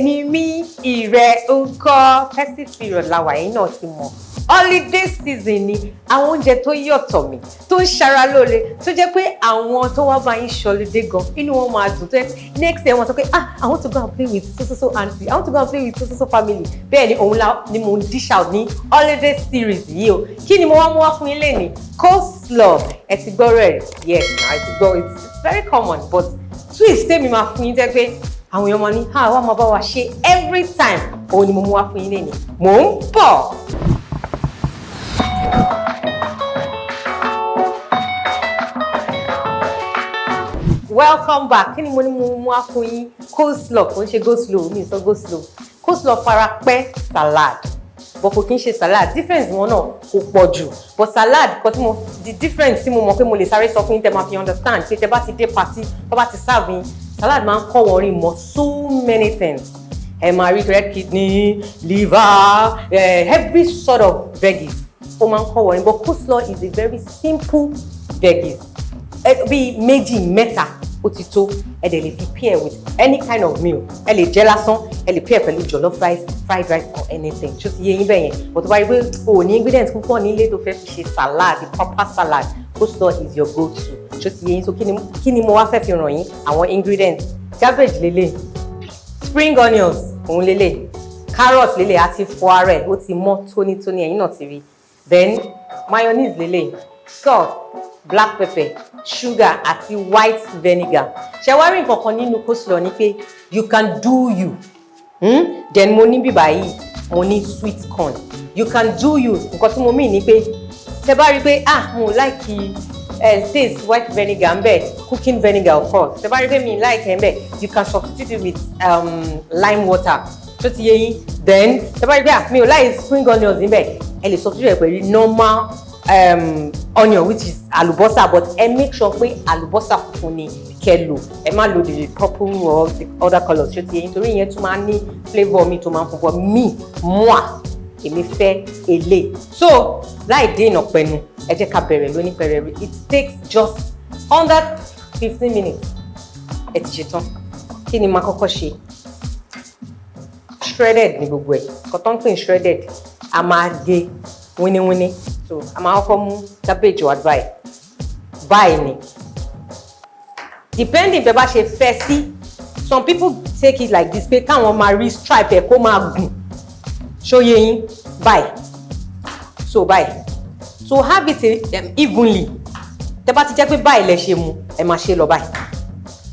Nimi, Iyere, Uko, festive period la wà yìí náà ti mọ̀. Holiday season ni àwọn oúnjẹ tó yọ̀tọ̀ mi tó ń ṣara lóore tó jẹ́ pé àwọn tó wá bá yín ṣọlidé gan inú wọn máa dùn tó yẹ next day wọ́n sọ pé I want to go and play with so aunty, I want to go and play with so family. Bẹ́ẹ̀ ni òun ni mo ń dish out ní holiday series yìí o. Kí ni mo wá mú wá fún yín lénìí? Coleslaw. Ẹ ti gbọ́ rẹ̀? Yes, I ti gbọ́. It's very common but twist tèmi máa fún yín jẹ́ pé àwọn èèyàn máa ní wá máa bá wa ṣe every time. Òun ni mo mú wá fún yín lénìí. Mò ń bọ̀. Welcome back. Kí ni mo ní mo mú wá fún yín? Coleslaw. Kò ń ṣe go-slow, mi sọ go-slow. Coleslaw fara pẹ́ salad. But kò kí ń ṣe salad. Difference wọn náà kò pọ̀ jù. But salad, the difference tí mo mọ̀ pé mo lè sáré sọ fún yín tẹ́ máa fi understand pé tẹ́ bá ti dé party, tẹ́ bá ti serve yín, salad máa ń kọ́ wọn rí mọ́ so many things. Ẹ máa rí red kidney, liver, every sort of veggies. Ó máa ń kọ́ wọn rí. But coleslaw is a very simple veggies. Bí méjì mẹ́ta ó ti tó. Ẹ dẹ̀ lè fi pair with any kind of meal. Ẹ lè jẹ lásán, ẹ lè pair pẹ̀lú jollof rice, fried rice or anything. Ṣó ti yé yín bẹ́ẹ̀ yẹn. But tó bá rí pé o ní ingredients púpọ̀ nílé tó fẹ́ fi ṣe salad, the proper salad, coleslaw is your go-to. Ṣó ti yé yín. So kí ni mo wá fẹ́ fi ràn yín? Àwọn ingredients. Cabbage lélẹ̀, spring onions òun lélẹ̀, carrot lélẹ̀ àti fọ ara ẹ̀ ó ti mọ́ tónítóní ẹ̀yin náà ti rí. Then mayonnaise lélẹ̀, salt, black pepper, sugar àti white vinegar. Ṣé wá rí nǹkan kan nínú coleslaw ni pé you can do you. Then mo ní bíbá yìí mo ní sweet corn. You can do you. Nǹkan tí mo mean ni pé ṣé bá rí pé mo like taste white vinegar ń bẹ, cooking vinegar of course. Ṣé bá rí pé mi like ẹ̀ ń bẹ, you can substitute it with lime water. Ṣó ti yé yín. Then ṣé bá rí pé mi ò like spring onions ń bẹ, ẹ lè substitute ẹ̀ pẹ̀lú normal onion which is alubosa but make sure pé alubosa funfun ni kẹ́ lò. Ẹ má lò the purple or the other colours. Ṣó ti yé yín torí ìyẹn tún máa ní flavour mi tó máa ń fún but moi èmi fẹ́ èlé. So láì dé ìnà pẹ̀nu ẹ jẹ́ ká bẹ̀rẹ̀ lóní pẹ̀rẹ̀rẹ̀. It takes just under 15 minutes. Ẹ ti ṣe tán. Kí ni máa kọ́kọ́ ṣe? Shredded ni gbogbo ẹ̀. Kọ́tán pín shredded. A máa gé wíníwíní. So a máa kọ́kọ́ mú cabbage wá báyìí. Báyìí ni. Depending bẹ́ẹ̀ bá ṣe fẹ́ sí. Some people take it like this pé káwọn máa rí stripe ẹ̀ kó máa gùn. Ṣó yé yín báyìí. So báyìí. So have it evenly. Tẹ́ bá ti jẹ́ pé báyìí lẹ ṣe mu, ẹ máa ṣe lọ báyìí.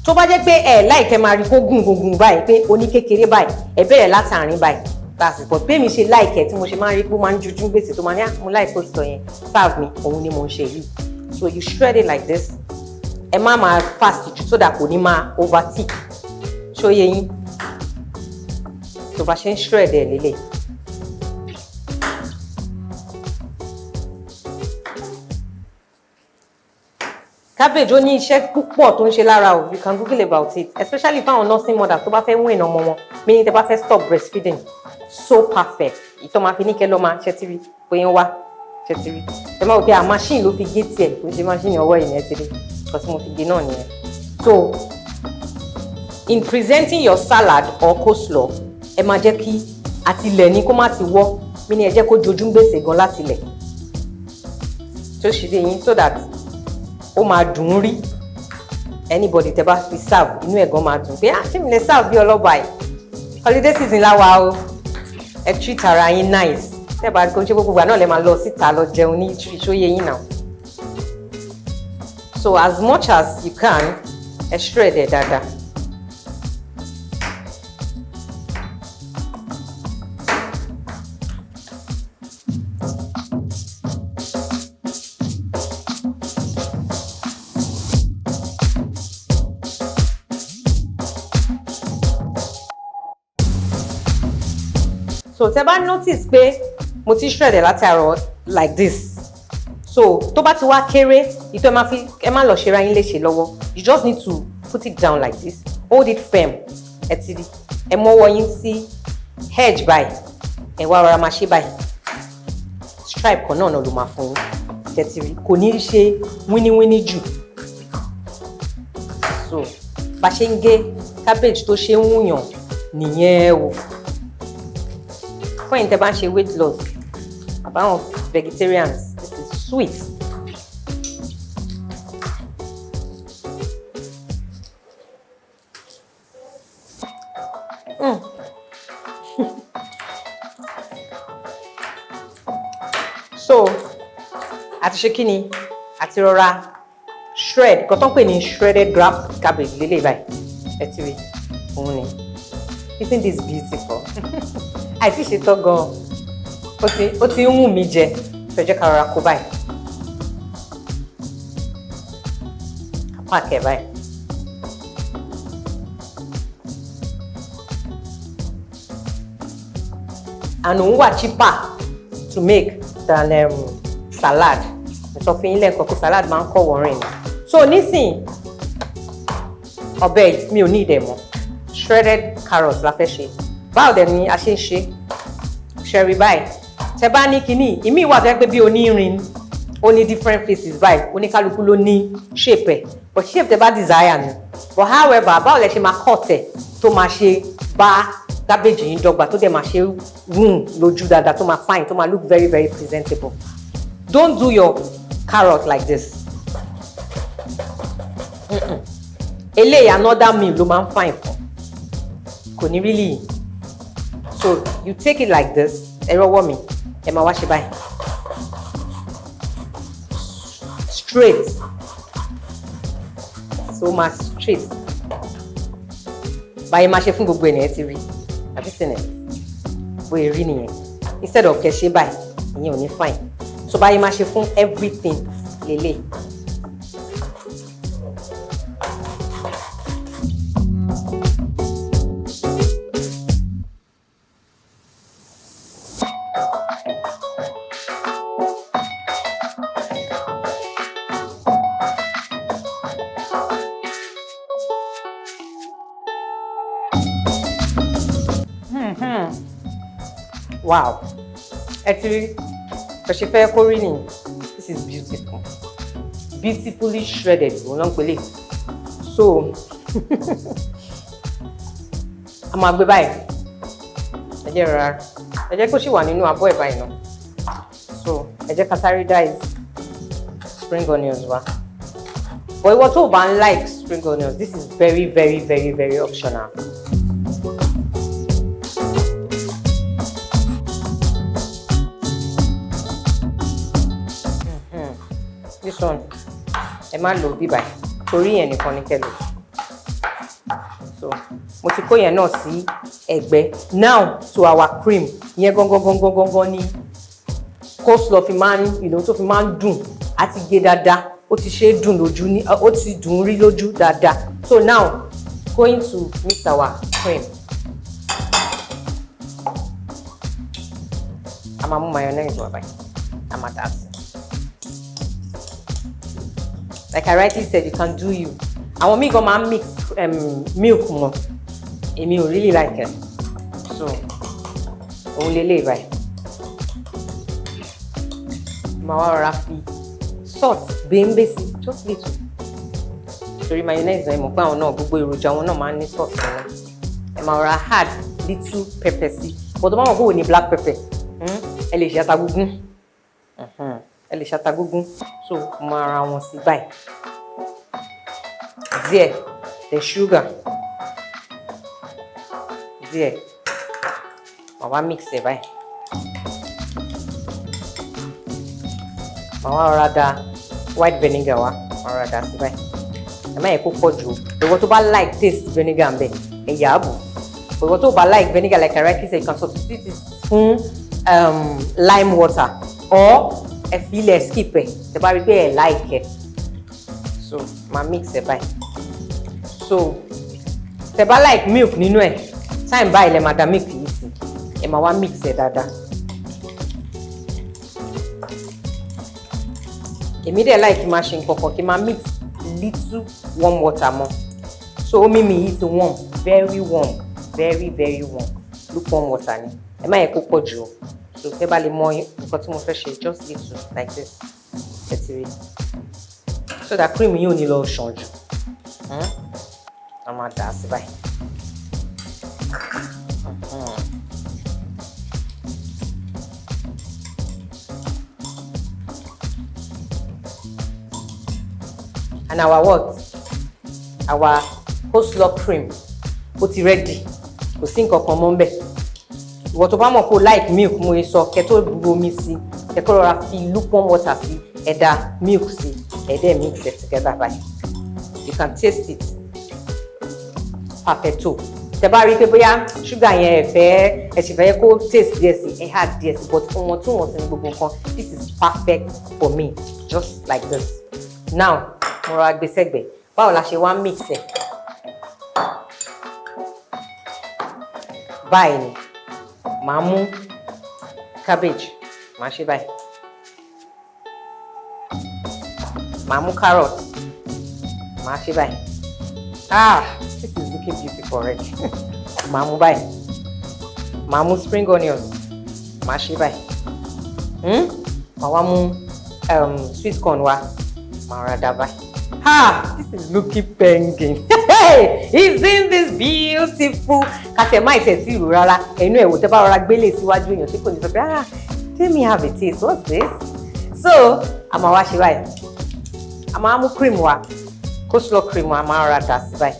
Tó bá jẹ́ pé like ẹ máa rí kó gùn báyìí pé oní kékeré báyìí, ẹ bẹ̀rẹ̀ láti àárín báyìí. That's it. But pé mi ṣe like ẹ tí mo ṣe máa rí pé ó máa ń jujú gbèsè tó máa ní mo like coleslaw yẹn. Serve me, òun ni mo ń ṣe yìí. So you shred it like this. Ẹ má máa fast jù so that kò ní máa overtake. Ṣó yé yín. Tó bá ṣe ń shred ẹ lélẹ̀. Cabbage ó ní iṣẹ́ púpọ̀ tó ń ṣe lára o. You can Google about it. Especially fáwọn nursing mothers tó bá fẹ́ win ọmọ wọn. Meaning tẹ́ bá fẹ́ stop breastfeeding. So perfect. Ìtọ́ máa fi ní kẹ́ lọ́ máa ṣẹ́tìrì bóyá wá ṣẹ́tìrì. Ẹ máa wò pé machine ló fi gé tiẹ̀ kò ṣe machine ọwọ́ yìí yẹn ti rí. Because mo fi gé náà nìyẹn. So in presenting your salad or coleslaw, ẹ máa jẹ́ kí àtilẹ̀ ní kó má ti wọ́. Meaning ẹ jẹ́ kó jojú ń gbèsè gan láti lẹ̀. Tó ṣe dé yín so that ó máa dùn rí. Anybody tẹ́ bá fi serve inú ẹ̀ gan máa dùn pé ṣé mi lè serve bí ọlọ́ba yìí. Holiday season la wà o. Ẹ treat ara yín nice. Tẹ́ bá kó ṣe gbogbo ìgbà náà lè máa lọ síta lọ jẹun ní ṣó yé yín náà. So as much as you can, ẹ shred ẹ dáadáa. So tẹ́ bá notice pé mo ti shred ẹ láti àárọ̀ like this. So tó bá ti wá kéré, ìtọ́ ẹ má lọ ṣe ra yín léṣe lọ́wọ́. You just need to put it down like this. Hold it firm. Ẹ ti rí. Ẹ mọ́wọ́ yín sí edge báyìí. Ẹ wá rọra máa ṣe báyìí. Stripe kan náà ló máa fún yín. Ẹ ti rí. Kò ní ṣe wíníwíní jù. So bá ṣe ń gé cabbage tó ṣe ń wúyàn nìyẹn o. Fún ẹ̀yin tẹ́ bá ń ṣe weight loss, àbáwọn vegetarians, this is sweet. So, àti ṣe kí ni? Àti rọra shred, nǹkan tó ń pè ní shredded cabbage lélẹ̀ báyìí. Ẹ ti rí, òun ni. Isn't this beautiful? Àìsí ṣe tán gan-an. Ó ti ń wù mí jẹ. Fẹ́ jẹ́ ká rọra kó báyìí. Ká pààkì ẹ̀ báyìí. And òun wà cheaper to make than salad. Sọ fún yín lẹ́ẹ̀kan pé salad máa ń kọ́ wọ́rin ni. So nísìn ọbẹ̀ mi ò ní ìdẹ̀ mọ́. Shredded carrots la fẹ́ ṣe. Báwo dẹ̀ ni a ṣe ń ṣe? Ṣẹ̀rí báyìí. Tẹ bá ní kinní, ìmí ìwà tó yẹ pé bí onírin, ó ní different faces báyìí. Oníkálukú ló ní shape ẹ̀. But shape tẹ bá desire ni. But however, báwo lẹ ṣe máa cut ẹ̀ tó máa ṣe bá cabbage yìí dọ́gba tó dẹ̀ máa ṣe wùn lójú dáadáa tó máa fine tó máa look very very presentable. Don't do your carrot like this. Eléyìí another meal ló máa ń fine fún. Kò ní really. So you take it like this. Ẹ rọwọ́ mi. Ẹ máa wá ṣe báyìí. Straight. So máa straight. Báyìí máa ṣe fún gbogbo ènìyàn ti rí. Have you seen it? Bóyá rí nìyẹn. Instead of kẹ́ ṣe báyìí, ìyẹn ò ní fine. So báyìí máa ṣe fún everything lélẹ̀. Wow. Actually, this is beautiful. Beautifully shredded. So, I'm going to buy it. I just put you one in a boy by now. So, I just dice spring onions. But what one likes spring onions, this is very, very, very, very optional. This one, ẹ má lò bí báyìí torí yẹn nìkan ní kẹlò. So mo ti kó yẹn náà sí ẹ̀gbẹ́. Now to our cream. Yẹn gangan ni coleslaw fi máa ń, tó fi máa ń dùn àti gé dáadáa. Ó ti ṣe dùn lójú ní, ó ti dùn rí lójú dáadáa. So now going to mix our cream. A máa mú mayonnaise wá báyìí. A máa dà sí. Like I rightly said, you can do you. I want me go man mix milk more. Èmi ò really like it. So, only lay by. Mawara fi salt, bembesi, just little. Sorry, mayonnaise na mo pa àwọn náà gbogbo èròjà wọn náà máa ní salt nínú. Ẹ mawara add little pepper sí. But the one go ní black pepper. Ẹ lè ṣe ata gúngún. Ẹ lè ṣe ata gúngún. So, mawara wọn sí báyìí. There, the sugar. There. Màá mix it báyìí. Màá rọra da white vinegar wá. Màá rọra da sí báyìí. Ẹ má yẹ kó pọ̀ jù. Ìwọ tó bá like taste vinegar ńbẹ̀, ẹ yà á bù. Ìwọ tó bá like vinegar, like I rightly said, you can substitute it fún lime water or ẹ fi ilẹ̀ skip ẹ̀. Tẹ́ bá rí pé ẹ like ẹ̀. So, màá mix it báyìí. So, tẹ́ bá like milk nínú ẹ̀, time báyìí lẹ máa da milk yìí sí. Ẹ máa wá mix ẹ̀ dáadáa. Èmi dẹ̀ like máa ṣe nǹkan kan kí máa mix little warm water mọ́. So omi mi yìí ti warm, very warm, very very warm. Lukewarm water ni. Ẹ má yẹ kó pọ̀ jù o. So tẹ́ bá lè mọ nǹkan tí mo fẹ́ ṣe, just little like this. Ẹ ti rí. So that cream yìí ò ní lọ ṣàn jù. A máa dà á sí báyìí. And our what? Our coleslaw cream. Ó ti ready. Kò sí nǹkan kan mọ́ ńbẹ̀. Ìwọ tó bá mọ̀ pé o like milk mo sọ kẹ́ tó bu omi sí, kẹ́ kó rọra fi lukewarm water sí, ẹ dà milk sí, ẹ dẹ̀ mix it together right. You can taste it. Perfecto. Tẹ́ bá rí pé bóyá sugar yẹn ẹ sì fẹ́ kó taste díẹ̀ sí, ẹ add díẹ̀ sí, but ìwọ̀ntúnwọ̀nsì ní gbogbo nǹkan. This is perfect for me, just like this. Now, mo rọra gbé sẹ́gbẹ̀ẹ́. Báwo la ṣe wá mix ẹ̀? Báyìí ni, màá mú cabbage, màá ṣe báyìí. Màá mú carrot, màá ṣe báyìí. This is looking beautiful already. Màá mú báyìí. Màá mú spring onions, màá ṣe báyìí. Màá wá mú sweet corn wa, màá rà dà báyìí. This is looking banging. Hey, isn't this beautiful? Kàtẹ́ máa tẹ̀ sí ìrù rárá. Ẹnu ẹ̀wò tẹ́ bá rọra gbélé síwájú èèyàn tí kò ní sọ pé let me have a taste. What's this? So, a máa wá ṣe báyìí. A máa mú cream wa. Coleslaw cream wa máa rọra dà sí báyìí.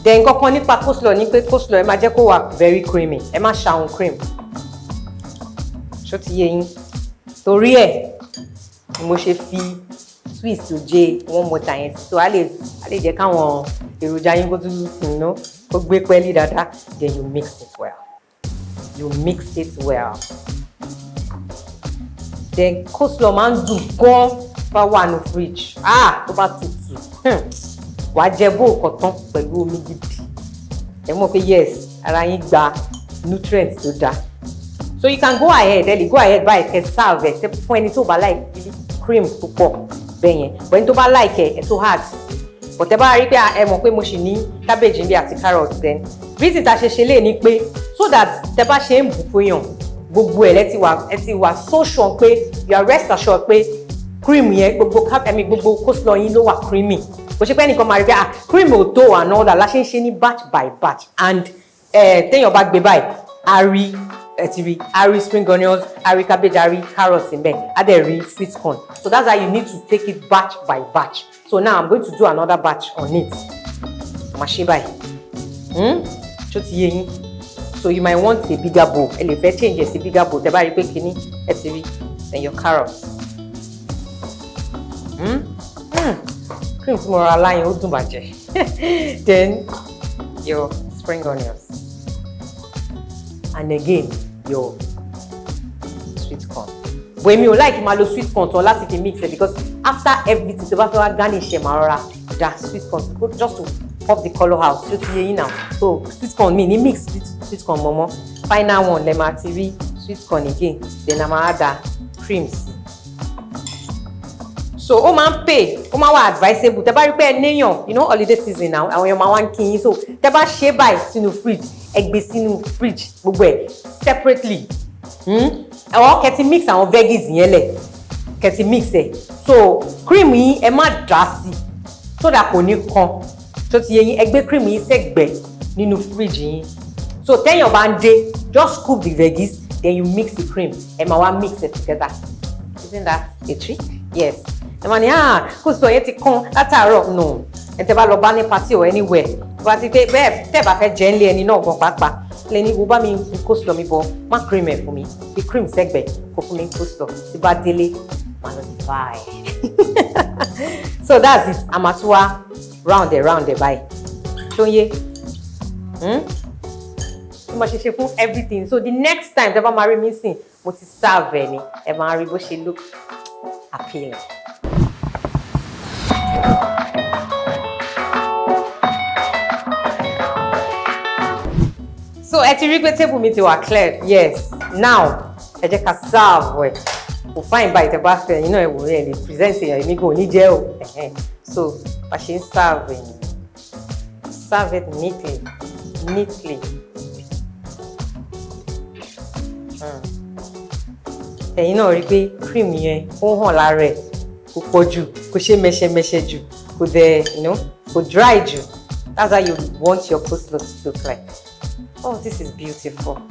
Then nǹkan nípa coleslaw ni pé coleslaw ẹ máa jẹ́ kó wà very creamy. Ẹ má ṣàwọn cream. Ṣó ti yé yín? Torí ẹ̀ ni mo ṣe fi twist to J one more time, so a lè jẹ́ káwọn èròjà yín kó tún kó gbé pẹ́ẹ́lí dáadáa. Then you mix it well. You mix it well. Then coleslaw máa ń dùn gan bá wà ní fridge. Tó bá tutù. Wàá jẹ bó kọ̀tán pẹ̀lú omi gidi. Ẹ mọ̀ pé yes, ara yín gba nutrients tó dáa. So you can go ahead, go ahead báyìí kẹ́ serve ẹ̀ fún ẹni tó bá like cream púpọ̀. Bẹ́yẹn when tó bá like ẹ̀ tó hard, but ẹ bá rí pé ẹ mọ̀ pé mo ṣì ní cabbage níbi àti carrot. Then reason tá ṣe lè ní pé so that tẹ bá ṣe ń bù fún yàn gbogbo ẹ̀ ẹ ti wà so sure pé you are rest assured pé cream yẹn gbogbo coleslaw yín ló wà creamy. Kò ṣe pé ẹnìkan máa rí pé cream ò tó and all that la ṣe ń ṣe ní batch by batch. And téèyàn bá gbé báyìí a rí spring onions, a rí cabbage, a rí carrots in there, a dẹ̀ rí sweet corn. So that's how you need to take it batch by batch. So now I'm going to do another batch on it. Màá ṣe báyìí. Ṣó ti yé yín? So you might want a bigger bowl. Ẹ lè fẹ́ change ẹ̀ sí bigger bowl. Tẹ́ bá rí pé kíní ẹ ti rí. Then your carrots. Cream tí mo rọra láyìn ó dùn bàjẹ́. Then your spring onions. And again, your sweet corn. But èmi ò like máa lo sweet corn tán láti fi mix it, because after everything tó bá fẹ́ wá garnish ẹ̀ máa rọra da sweet corn just to pop the colour out. Ṣó ti yé yín now? So sweet corn mi ní mix sweet corn mọ́mọ́. Final one lẹ máa ti rí sweet corn again. Then a máa da creams. So ó máa ń pay, ó máa wà advisable. Tẹ́ bá rí pé ẹ níyàn, holiday season now, àwọn èèyàn máa wá ń kí yín. So tẹ́ bá ṣe báyìí sínú fridge, ẹ gbé sínú fridge gbogbo ẹ̀ separately. Àwọn kẹ́ ti mix àwọn veggies yẹn lẹ̀, kẹ́ ti mix ẹ̀. So cream yín ẹ má dà sí so that kò ní kan. So ti yé yín, ẹ gbé cream yín sẹ́gbẹ̀ẹ́ nínú fridge yín. So téèyàn bá ń dé, just scoop the veggies, then you mix the cream. Ẹ máa wá mix it together. Isn't that a trick? Yes. Ẹ máa ní coleslaw yẹn ti kán látàárọ̀. No. Ẹ tẹ́ bá lọ bá ní party or anywhere. Bá ti pé bẹ́ẹ̀ tẹ́ bá fẹ́ jẹ ńlé ẹni náà gan pàápàá. Lẹ́ni wo bá mi coleslaw mi bọ̀, má cream ẹ̀ fún mi. Fi cream sẹ́gbẹ̀ẹ́ kó fún mi coleslaw. Tí bá délé, màá lọ buy. So that's it. A máa tún wá round ẹ̀ báyìí. Ṣó yé? Bí mo ṣe ṣe fún everything. So the next time tẹ́ bá máa rí mi sìn, mo ti serve ẹ̀ ni. Ẹ máa rí bó ṣe look appealing. So ẹ ti rí pé table mi ti wà cleared. Yes. Now ẹ jẹ́ ká serve ẹ̀. Kò fine báyìí tẹ́ bá fẹ́ ẹ̀yin náà ẹ wò ẹ lè present ẹ̀ èmi kò ní jẹ́ o. So bá ṣe ń serve ẹ̀. Serve it neatly. Ẹ̀yin náà rí pé cream yẹn ó hàn lára ẹ̀, kò pọ̀ jù, kò ṣe mẹ́ṣẹ́mẹ́ṣẹ́ jù, kò dẹ̀ kò dry jù. That's how you want your coleslaw to look like. Oh, this is beautiful.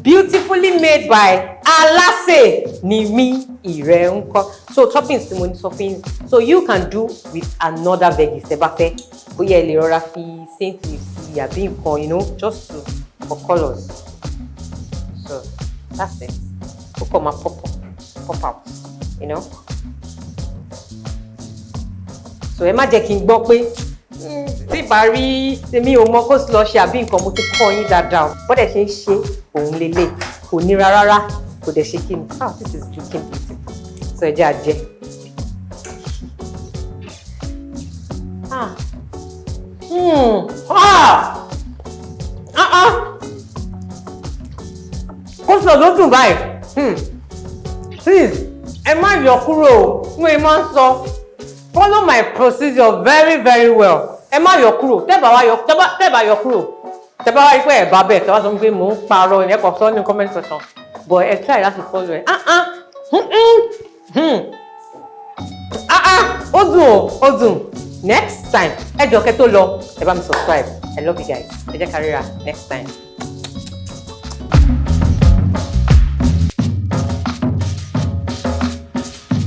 Beautifully made by Alase, Nimi, Iyere. So toppings, so you can do with another veggie. You know, just for colors. So that's it. Pop out, you know. So ẹ má jẹ́ kí n gbọ́ pé tí bá rí èmi ò mọ coleslaw ṣe àbí nǹkan mo ti kọ́ yín dáadáa o. Bó dẹ̀ ṣe ń ṣe òun lélẹ̀ kò nira rárá kò dẹ̀ ṣe kí ni. This is looking beautiful. So ẹ jẹ́ àjẹ́. Coleslaw ló dùn báyìí. Please, ẹ má yọ kúrò o. Mo máa ń sọ. Follow my procedure very, very well. Ẹ má yọ kúrò. Tẹ́ bá yọ kúrò. Tẹ́ bá wá rí pé ẹ bá bẹ̀ tẹ́ wá sọ pé mò ń parọ́ ẹ̀ kọ́ sọ ní comment section. But ẹ try láti follow ẹ. Ó dùn. Next time, ẹ jọ̀ọ́ kẹ́ tó lọ, ẹ bá mi subscribe. I love you guys. Ẹ jẹ́ ká ríra next time.